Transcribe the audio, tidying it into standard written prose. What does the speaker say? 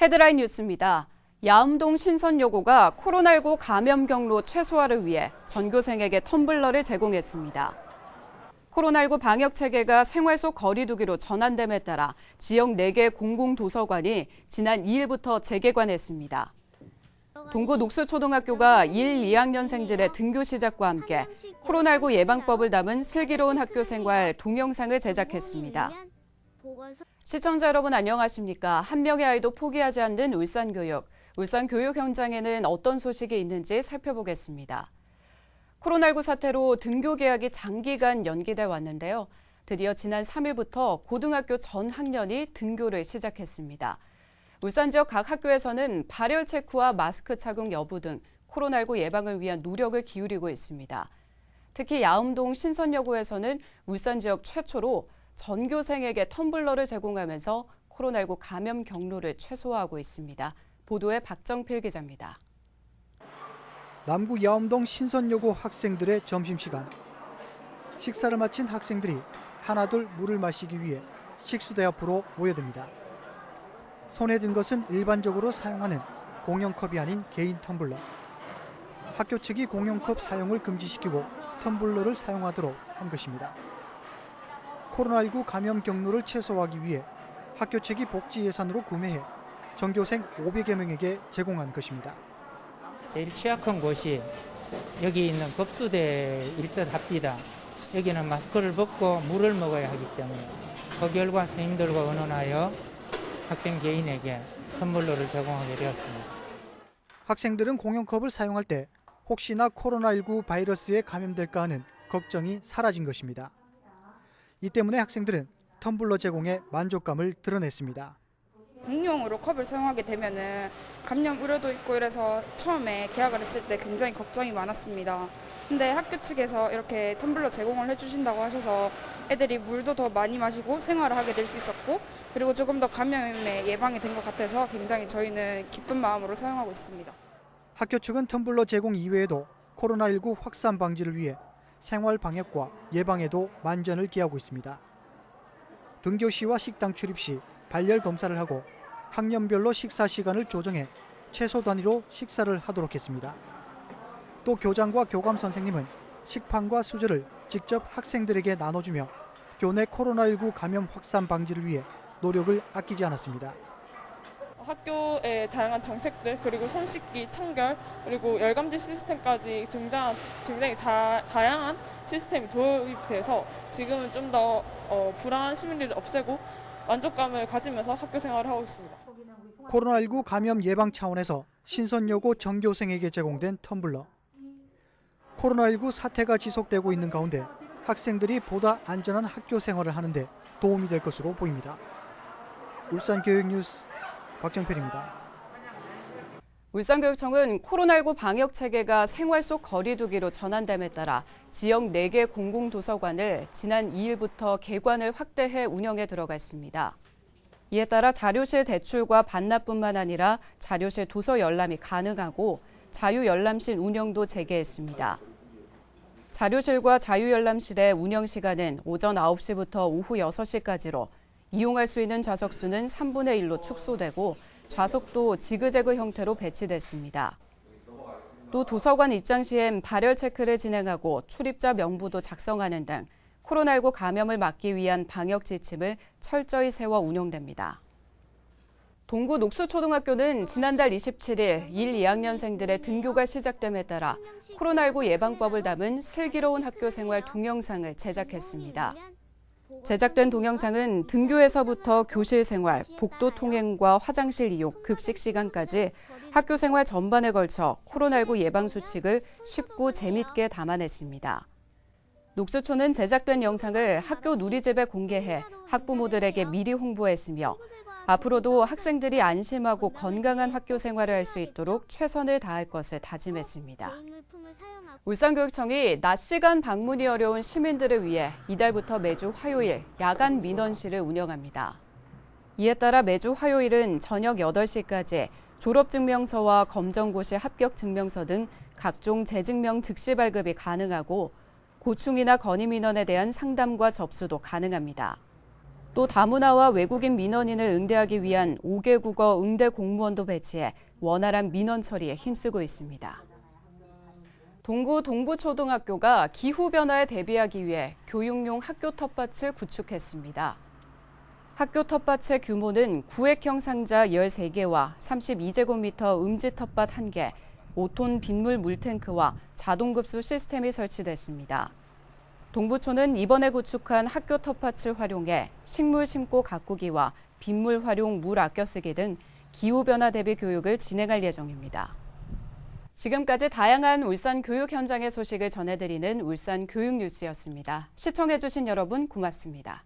헤드라인 뉴스입니다. 야음동 신선여고가 코로나19 감염 경로 최소화를 위해 전교생에게 텀블러를 제공했습니다. 코로나19 방역 체계가 생활 속 거리 두기로 전환됨에 따라 지역 4개 공공도서관이 지난 2일부터 재개관했습니다. 동구 녹수초등학교가 1, 2학년생들의 등교 시작과 함께 코로나19 예방법을 담은 슬기로운 학교 생활 동영상을 제작했습니다. 시청자 여러분 안녕하십니까? 한 명의 아이도 포기하지 않는 울산교육. 울산 교육 현장에는 어떤 소식이 있는지 살펴보겠습니다. 코로나19 사태로 등교 개학이 장기간 연기돼 왔는데요. 드디어 지난 3일부터 고등학교 전 학년이 등교를 시작했습니다. 울산 지역 각 학교에서는 발열 체크와 마스크 착용 여부 등 코로나19 예방을 위한 노력을 기울이고 있습니다. 특히 야음동 신선여고에서는 울산 지역 최초로 전교생에게 텀블러를 제공하면서 코로나19 감염 경로를 최소화하고 있습니다. 보도에 박정필 기자입니다. 남구 야음동 신선여고 학생들의 점심시간. 식사를 마친 학생들이 하나둘 물을 마시기 위해 식수대 앞으로 모여듭니다. 손에 든 것은 일반적으로 사용하는 공용컵이 아닌 개인 텀블러. 학교 측이 공용컵 사용을 금지시키고 텀블러를 사용하도록 한 것입니다. 코로나19 감염 경로를 최소화하기 위해 학교 측이 복지 예산으로 구매해 전교생 500여 명에게 제공한 것입니다. 제일 취약한 곳이 여기 있는 급수대일 듯 합니다. 여기는 마스크를 벗고 물을 먹어야 하기 때문에 그 결과 선생님들과 의논하여 학생 개인에게 텀블러를 제공하게 되었습니다. 학생들은 공용컵을 사용할 때 혹시나 코로나19 바이러스에 감염될까 하는 걱정이 사라진 것입니다. 이 때문에 학생들은 텀블러 제공에 만족감을 드러냈습니다. 공용으로 컵을 사용하게 되면은 감염 우려도 있고 이래서 처음에 계약을 했을 때 굉장히 걱정이 많았습니다. 근데 학교 측에서 이렇게 텀블러 제공을 해주신다고 하셔서 애들이 물도 더 많이 마시고 생활을 하게 될 수 있었고 그리고 조금 더 감염에 예방이 된 것 같아서 굉장히 저희는 기쁜 마음으로 사용하고 있습니다. 학교 측은 텀블러 제공 이외에도 코로나19 확산 방지를 위해 생활 방역과 예방에도 만전을 기하고 있습니다. 등교 시와 식당 출입 시 발열 검사를 하고 학년별로 식사 시간을 조정해 최소 단위로 식사를 하도록 했습니다. 또 교장과 교감 선생님은 식판과 수저를 직접 학생들에게 나눠주며 교내 코로나19 감염 확산 방지를 위해 노력을 아끼지 않았습니다. 학교의 다양한 정책들 그리고 손 씻기, 청결 그리고 열감지 시스템까지 등장한 굉장히 다양한 시스템이 도입돼서 지금은 좀 더 불안한 시민들을 없애고 만족감을 가지면서 학교 생활을 하고 있습니다. 코로나19 감염 예방 차원에서 신선여고 전교생에게 제공된 텀블러. 코로나19 사태가 지속되고 있는 가운데 학생들이 보다 안전한 학교 생활을 하는 데 도움이 될 것으로 보입니다. 울산교육뉴스 박정필입니다. 울산교육청은 코로나19 방역 체계가 생활 속 거리 두기로 전환됨에 따라 지역 4개 공공도서관을 지난 2일부터 개관을 확대해 운영에 들어갔습니다. 이에 따라 자료실 대출과 반납뿐만 아니라 자료실 도서 열람이 가능하고 자유열람실 운영도 재개했습니다. 자료실과 자유열람실의 운영 시간은 오전 9시부터 오후 6시까지로 이용할 수 있는 좌석수는 3분의 1로 축소되고 좌석도 지그재그 형태로 배치됐습니다. 또 도서관 입장 시엔 발열 체크를 진행하고 출입자 명부도 작성하는 등 코로나19 감염을 막기 위한 방역 지침을 철저히 세워 운영됩니다. 동구 녹수초등학교는 지난달 27일 1, 2학년생들의 등교가 시작됨에 따라 코로나19 예방법을 담은 슬기로운 학교 생활 동영상을 제작했습니다. 제작된 동영상은 등교에서부터 교실 생활, 복도 통행과 화장실 이용, 급식 시간까지 학교 생활 전반에 걸쳐 코로나19 예방 수칙을 쉽고 재밌게 담아냈습니다. 녹수초는 제작된 영상을 학교 누리집에 공개해 학부모들에게 미리 홍보했으며 앞으로도 학생들이 안심하고 건강한 학교 생활을 할 수 있도록 최선을 다할 것을 다짐했습니다. 울산교육청이 낮 시간 방문이 어려운 시민들을 위해 이달부터 매주 화요일 야간 민원실을 운영합니다. 이에 따라 매주 화요일은 저녁 8시까지 졸업증명서와 검정고시 합격증명서 등 각종 재증명 즉시 발급이 가능하고 고충이나 건의 민원에 대한 상담과 접수도 가능합니다. 또 다문화와 외국인 민원인을 응대하기 위한 5개 국어 응대 공무원도 배치해 원활한 민원 처리에 힘쓰고 있습니다. 동구 동부초등학교가 기후변화에 대비하기 위해 교육용 학교 텃밭을 구축했습니다. 학교 텃밭의 규모는 구획형 상자 13개와 32제곱미터 음지 텃밭 1개, 5톤 빗물 물탱크와 자동급수 시스템이 설치됐습니다. 동부초는 이번에 구축한 학교 텃밭을 활용해 식물 심고 가꾸기와 빗물 활용, 물 아껴 쓰기 등 기후변화 대비 교육을 진행할 예정입니다. 지금까지 다양한 울산 교육 현장의 소식을 전해드리는 울산 교육뉴스였습니다. 시청해주신 여러분 고맙습니다.